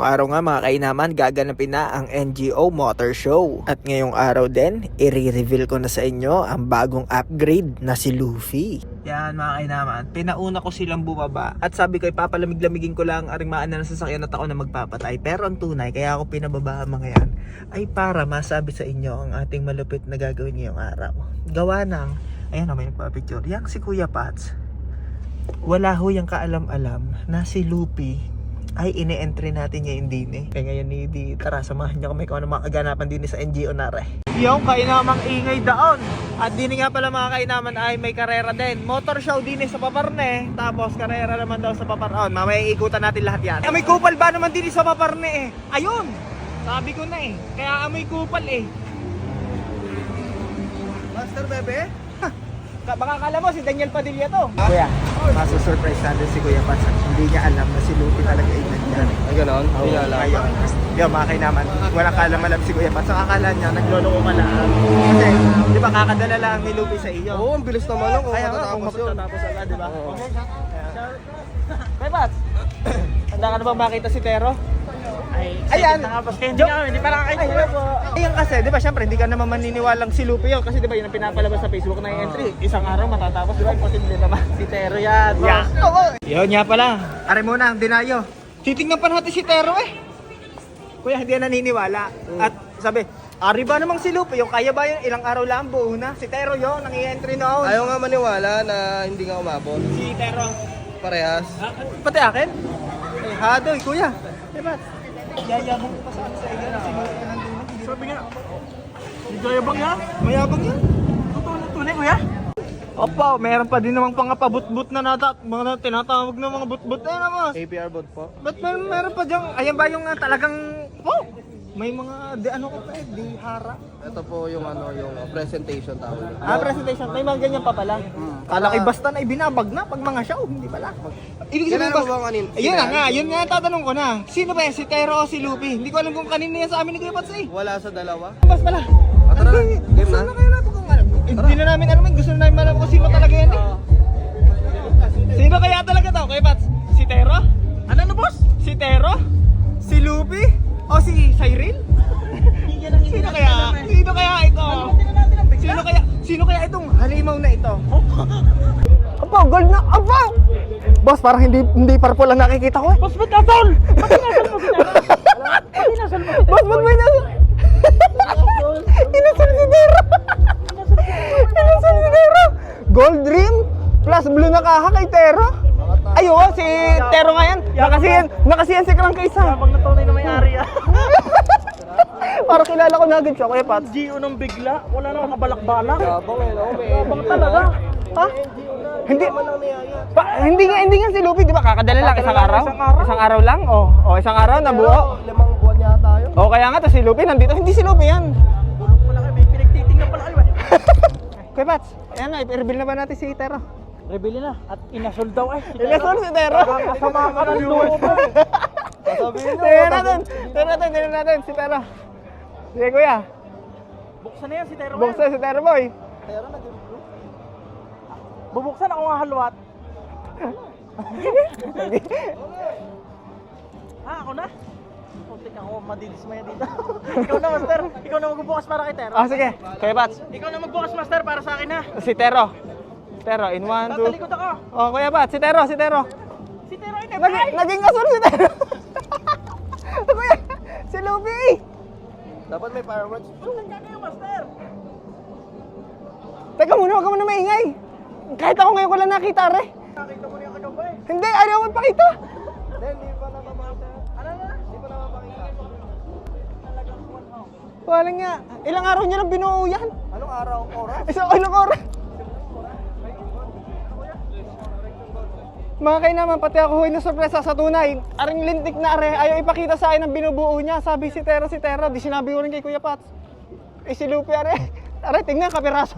araw nga mga kainaman, gaganapin na ang NGO Motor Show. At ngayong araw din, i-reveal ko na sa inyo ang bagong upgrade na si Luffy. Yan mga kainaman, pinauna ko silang bumaba. At sabi ko, ipapalamig-lamigin ko lang aring maanan ng sasakyan at ako na magpapatay. Pero ang tunay, kaya ako pinababa mga yan, ay para masabi sa inyo ang ating malupit na gagawin ngayong araw. Gawa ng, ayan o, may nagpapicture. Yang si Kuya Pats, wala ho yung kaalam-alam na si Luffy ay ine-entry natin ngayon din eh. Kaya ngayon ni tara, samahan niyo kami kung ano mga kaganapan din sa NGO Nare. Yung kainamang ingay daon. At din nga pala mga kainaman ay may karera din. Motor show din sa Paparne. Tapos karera naman daw sa Paparne. Mamaya ikutan natin lahat yan. May kupal ba naman din sa Paparne eh? Ayun! Sabi ko na eh. Kaya amoy kupal eh. Master Bebe? Baka akala mo si Daniel Padilla to. Kuya, masusurprise natin si Kuya Pats. Hindi niya alam na si Luffy talaga ay nandyan. Ay gano'n? Hindi niya alam. Yung mga kainaman, walang kaalam-alam si Kuya Pats. Ang akala niya, nagloloko ka lang. Kasi, di ba kakadala lang ni Luffy sa iyo? Oo, ang bilis naman lang kung Kaya nga, kung matatapos yun. matatapos agad, di ba? Kuya Pats, handa ka na ba makita si Tero? Ayan! Hindi pa nakakita po. Ayan kasi, di ba, syempre, hindi ka naman maniniwalang si Luffy yun. Kasi di ba, yun ang pinapalabas sa Facebook na yung entry. Isang araw matatapos, di ba? Imposible naman. Si Tero yan. Yeah. Oo. Yun nga pala. Are muna, ang dinayo. Titingnan pa natin si Tero eh. Kuya, hindi na naniniwala. At sabi, ari ba namang si Luffy? Yung kaya ba yun? Ilang araw lang buo na? Si Tero yun, nang i-entry noon. Ayaw nga maniwala na hindi nga umabot. Si Tero. Parehas. Pati akin? Eh, hadoy, kuya. Diba? Yayabang ko pa sa iyo na si Luffy nandun. Sabi nga, yayabang yan? Mayabang yan? Totoo na tunay, kuya? Opo, meron pa din namang pangapabut-but na mga tinatawag na mga but-but na naman. APR bot po. Ba't meron pa dyan? Ayan ba yung talagang, may mga, ano ko pa di hara. Ito po yung yung presentation tawag. Presentation. May mga ganyan pa pala. Kala ko basta na ibinabag na pag mga show, hindi pala. Kailan mo ba kanin? Ayun na nga, yun nga tatanong ko na. Sino ba yan? Si Tero o si Luffy? Hindi ko alam kung kanina yan sa amin ni Kuya Pats eh. Wala sa dalawa. Bas pala. Tara na, game na. Gusto na kayo natin kung alam. Hindi na namin alam, gusto na namin alam kung sino talaga yan eh. Sino kaya talaga to, Kuya Pats? Si Tero? Ano boss? Si Tero? Si Luffy? O si Cyril? Sino kaya? Sino kaya ito? Sino kaya itong halimaw na ito? Apo, gold na! Apo! Boss, parang hindi purple lang nakikita ko eh. Boss, ba't nasol? Boss, ba't may nasol? Inasol si Tero! Inasol si Tero! Gold rim plus blue na kaha kay Tero? Ayo, si Tero nga yan. Nakasiyan si Krang Kaysa. Yabang na tunay na may-ari ah. Para kilala ko na agad siya, Kuya Pats. Gio nang bigla, wala nang kabalak-balak. Yabang Yabang talaga. Ha? Hindi nga si Luffy, di ba? Kakadala lang isang araw? Isang araw lang? O isang araw nabuo. 5 buwan yata yun. O kaya nga to si Luffy nandito. Hindi si Luffy yan. Bulok mo na kayo, may pinagtitingnan pala kayo. Kuya Pats, ayan na, i-reveal na ba natin si Tero? Rebili na, at inasol daw eh. Inasol si Tero. Kasama ka ng loob. Sasabihin nyo. Tingnan natin si Tero. Sige kuya, Buksan na yan si Tero. buksan si Tero boy. Bubuksan ako nga halwat. Ako na? Puntik ako, madidismaya dito. Ikaw na, Master. Ikaw na magbubukas para kay Tero. Sige, Kuya Pats. Ikaw na magbukas, Master, para sa akin ha. Si Tero. Tero, in 1, 2. Tatalikod ako. Kuya Pats, si Tero. Si Tero ay Naging asol si Tero. Kuya, si Luffy. Dapat may fireworks. Buksan ka kayo, Master. Teka muna, huwag ka muna maingay. Kahit ako ngayon ko lang nakita, re. Nakita mo niya kagawa eh. Hindi, ayaw mo ipakita. Hindi pa napapakita. Ano na? Hindi pa napapakita. Talagang kuwan mo. Wala nga. Ilang araw niya lang binuo yan. Anong araw? Oras? Ilang oras. Mga kayo naman, pati ako huy na sorpresa sa tunay. Aring lintik na are, ayaw ipakita sa akin ang binubuo niya. Sabi si Tero. Di sinabi ko rin kay Kuya Pats. Si Luffy are. Are, tingnan, kapiraso.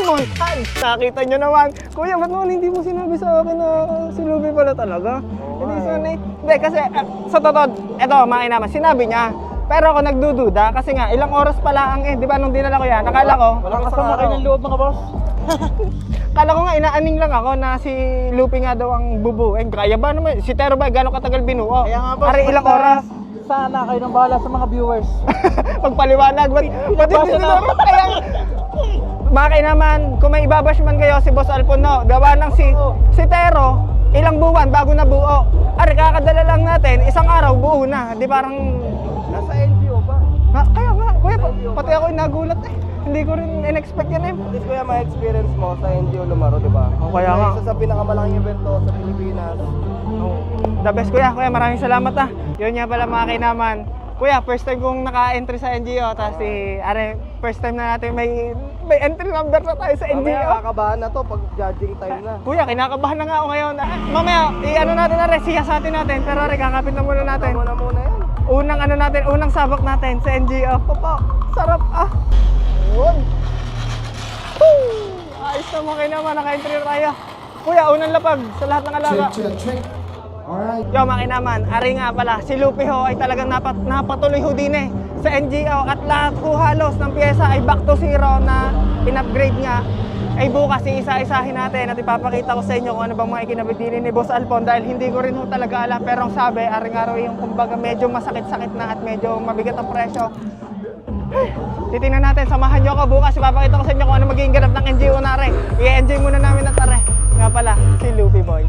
Montan. Nakita nyo naman. Kuya, ba't naman hindi mo sinabi sa akin na si Luffy pala talaga? Hindi sanay. Hindi, kasi sa totoo, eto, mga kayo naman, sinabi niya. Pero ako nagdududa kasi nga, ilang oras pala ang di ba nung dinala ko yan, nakala ko. Walang Kasama kayo ng loob mga boss. Kala ko nga inaaning lang ako na si Luffy nga daw ang bubuin. Kaya ba naman? Si Tero ba gano'ng katagal binuo? Kaya nga, boss, Ari ilang basta oras? sana kayo nang bahala sa mga viewers. Pagpaliwanag, ba't hindi na. nila kaya? Bakit naman, kung may ibabash man kayo si Boss Alpon, no? Gawa ng si Tero, ilang buwan bago na buo. Ari, kakadala lang natin, isang araw buo na. Di parang... Nasa NGO ba? Kaya nga, kuya, pati ako nagulat eh. Hindi ko rin in-expect yan eh. At least kuya, ma-experience mo sa NGO lumaro, di ba? Oh, kaya nga. Isa sa pinakamalaking evento sa Pilipinas. The best kuya, maraming salamat ah. Yun nga pala mga kainaman. Kuya, first time kong naka-entry sa NGO, tapos first time na natin may entry number na tayo sa NGO. Mamaya kakabahan na to pag judging time na. Kuya, kinakabahan na nga ako ngayon. Mamaya, i-ano natin na rin, siyasatin natin. Pero kakapit na muna natin. Muna yan. Unang sabak natin sa NGO. Opo, sarap ah. Yun. Woo! Ayos na mga kainaman, naka-entry na tayo. Kuya, unang lapag sa lahat ng alaga. Check. Alright. Yo, makinaman, ari nga pala, si Lupi ho ay talagang napatuloy ho din eh sa NGO at lahat ho halos ng pyesa ay back to zero na in-upgrade nga. Ay bukas iisa-isahin natin at ipapakita ko sa inyo kung ano bang mga ikinabidinin ni Boss Alpon dahil hindi ko rin ho talaga alam, pero ang sabi, aring-araw yung kumbaga medyo masakit-sakit na at medyo mabigat ang presyo. Titingnan natin, samahan nyo ako bukas, ipapakita ko sa inyo kung ano magiging ganap ng NGO na rin. I-enjoy muna namin ang tare. Nga pala, si Lupi Boy.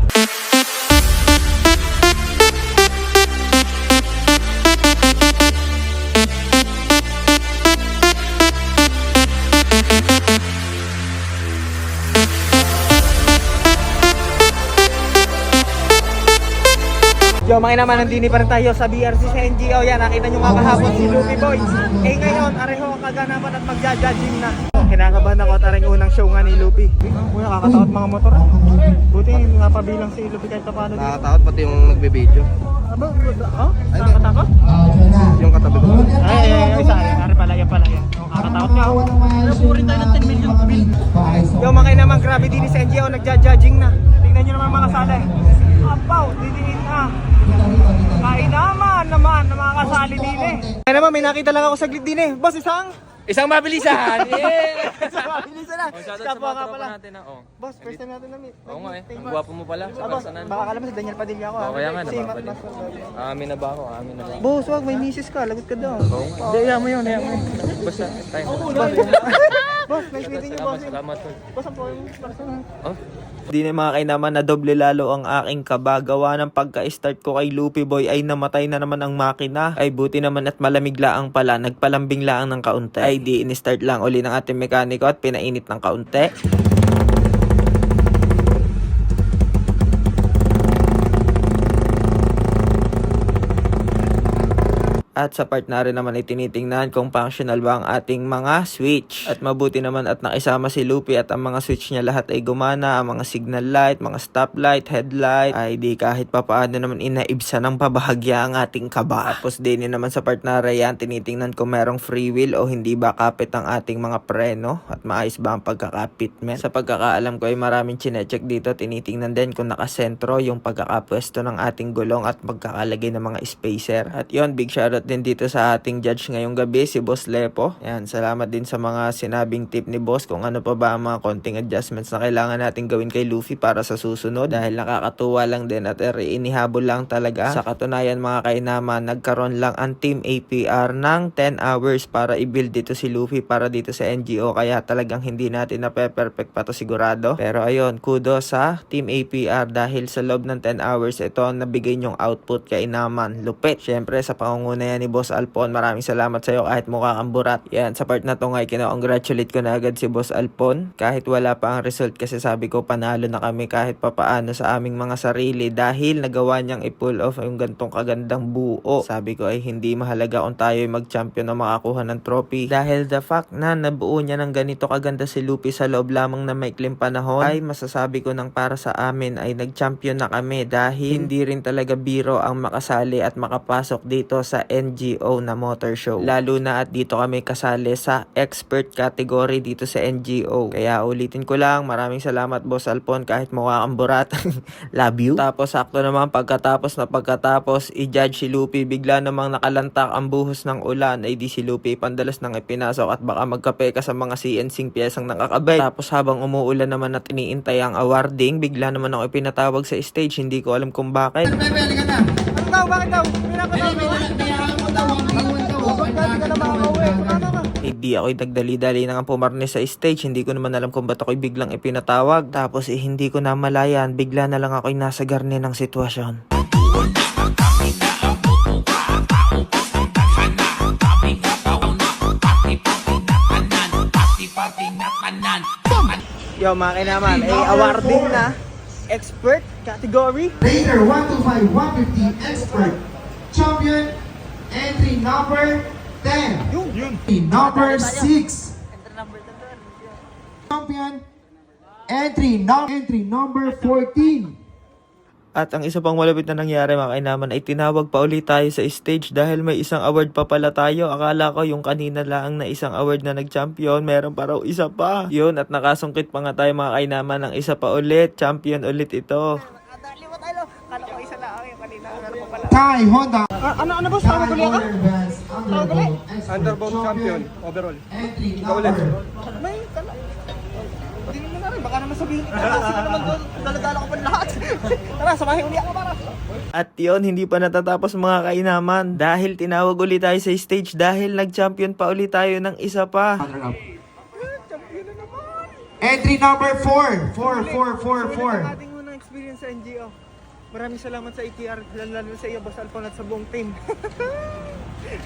Yo, mga naman, nandini pa rin tayo sa BRC sa NGO. Yan, nakita nyo nga kahapon si Lupi Boy. Eh ngayon, areho ang kaganapan at magja-judging na. Kinakabahan ako at aring unang show nga ni Lupi. Kuya, kakataot mga motor. Buti nga pabilang si Lupi kahit paano dito. Nakatakot pati yung nagbe-video. Aba, nakakatakot? Yung katabi ko. Ay, isa. Ari pala, yan pala yan. Nakakatakot nga. Puri tayo ng 10 million bill. Yo, mga naman, grabe din sa NGO, nagja-judging na. Tingnan nyo naman mga kasali. Apaw, didiin na. Kainaman naman na mga kasali din eh. Kaya naman, may nakita lang ako saglit din eh. Boss, Isang mabilisan! Yeah! Mabilisan na. Shoutout sa Kapwa mga nga tropa pala. natin na. Oh. Boss, first time natin na-meet. Oo nga eh. Ang gwapo mo pala sa Boss, personal. baka alam mo si Daniel Padilla ako. Oo, kaya nga, Si nababalik. Mas. Amin na ba ako? Amin na ba? Boss, wag, may misis ka. Lagot ka daw. Oo nga. Hindi, mo yun. Basta, tayo. Boss, nice meeting you, boss. Salamat. Boss, ang po yung personal. Oh? Di na mga kainaman na doble lalo ang aking kaba. Gawa ng pagka-start ko kay Lupi Boy ay namatay na naman ang makina. Ay buti naman at malamig laang pala. Nagpalambing laang ng kaunti. Ay di in-start lang uli ng ating mekaniko at pinainit ng kaunti. At sa part na rin naman ay tinitingnan kung functional ba ang ating mga switch. At mabuti naman at nakisama si Lupi at ang mga switch niya lahat ay gumana. Ang mga signal light, mga stoplight, headlight ay di kahit papaano naman inaibsa ng pabahagya ang ating kaba. Tapos din naman sa part na rin yan, tinitingnan kung merong free wheel o hindi ba kapit ang ating mga preno at maayos ba ang pagkakapit men. Sa pagkakaalam ko ay maraming chinecheck dito. Tinitingnan din kung nakasentro yung pagkakapwesto ng ating gulong at pagkakalagay ng mga spacer. At yon, big shoutout din dito sa ating judge ngayong gabi, si Boss Lepo. Yan, salamat din sa mga sinabing tip ni Boss kung ano pa ba ang mga konting adjustments na kailangan natin gawin kay Luffy para sa susunod. Dahil nakakatuwa lang din at inihabol lang talaga. Sa katunayan mga kainaman, nagkaroon lang ang Team APR ng 10 hours para i-build dito si Luffy para dito sa NGO. Kaya talagang hindi natin na-perfect pa to sigurado. Pero ayun, kudos sa Team APR dahil sa loob ng 10 hours ito ang nabigay nyong output kainaman. Lupit. Syempre sa pangunguna ni Boss Alpon, maraming salamat sa iyo kahit mukha kang burat. Yan, sa part na to nga, kina-congratulate ko na agad si Boss Alpon kahit wala pa ang result kasi sabi ko panalo na kami kahit papaano sa aming mga sarili dahil nagawa niyang i-pull off yung gantong kagandang buo. Sabi ko ay hindi mahalaga kung tayo ay mag-champion na makakuha ng trophy dahil the fact na nabuo niya ng ganito kaganda si Luffy sa loob lamang na maikling panahon ay masasabi ko nang para sa amin ay nag-champion na kami dahil hindi rin talaga biro ang makasali at makapasok dito sa NGO na motor show. Lalo na at dito kami kasali sa expert category dito sa NGO. Kaya ulitin ko lang, maraming salamat Boss Alpon kahit mukha kang burat. Love you. Tapos sakto naman pagkatapos i-judge si Luffy, bigla namang nakalantak ang buhos ng ulan. Ay di si Luffy pandalas nang ipinasok at baka magkape ka sa mga CNC piyesang nakakabay. Tapos habang umuulan naman at iniintay ang awarding, bigla naman ako ipinatawag sa stage. Hindi ko alam kung bakit. Ano Bakit daw? Hindi ako'y nagdali-dali na nga pumarne sa stage. Hindi ko naman alam kung ba't ako'y biglang ipinatawag. Tapos hindi ko namalayan. Bigla na lang ako'y nasa garne ng sitwasyon. Yo, mga kinaman, awarding na expert category. Raider 125 150 expert champion entry number 10. Yun. Number 6 champion entry number 14. At ang isa pang malapit na nangyari mga kainaman ay tinawag pa ulit tayo sa stage dahil may isang award pa pala tayo. Akala ko yung kanina lang na isang award na nag-champion, meron pa raw isa pa. Yun, at nakasungkit pa nga tayo mga kainaman ng isa pa ulit. Champion ulit ito. Nakadali mo tayo. Kala ko isa lang yung kanina. Meron pa pala. Thai Honda Ano boss? Tawag ulit ka? Underbolt champion overall. entry number May tala. Hindi naman na rin. Baka naman sabihin ikaw. Kasi ka naman doon. Daladala ko pa lahat. Tara, samahin uli ako para. At yun, hindi pa natatapos mga kainaman dahil tinawag ulit tayo sa stage dahil nag-champion pa ulit tayo ng isa pa. entry number 4 Ang ating unang experience sa NGO. Maraming salamat sa ATR. Lalo sa iyo, Boss Alpon at sa buong team.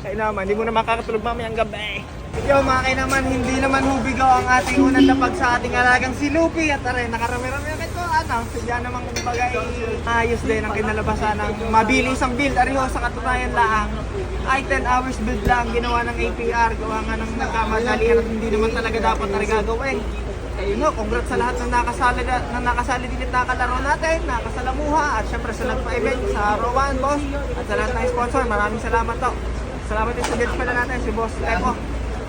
Kainaman, hindi mo na makakatulog mamayang gabi. Yo mga kainaman, hindi naman hubigaw ang ating unang lapag sa ating alagang si Lupi. At aray, nakarami-rami ang ito. Sadya namang bagay ayos din ang kinalabasan ng mabilis ang build. Ariho, sa katunayan lang, ay 10 hours build lang ginawa ng APR. Gawa nga ng nagkamadalian at hindi naman talaga dapat na gagawin. Ayun no, congrats sa lahat ng nakasali din at nakalaro natin, nakasalamuha, at syempre sa nagpa-event, sa Rowan, boss, at sa lahat ng sponsor, maraming salamat to. Salamat din sa guest pala natin, si Boss Epo.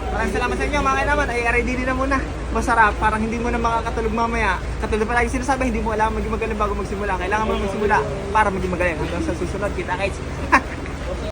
Maraming salamat sa inyo, mga kainaman. Ay, ready din na muna. Masarap, parang hindi mo na makakatulog mamaya. Katulad pa lagi sinasabi, hindi mo alam maging magaling bago magsimula. Kailangan mo magsimula para maging magaling. Hanggang sa susunod, kita-kits.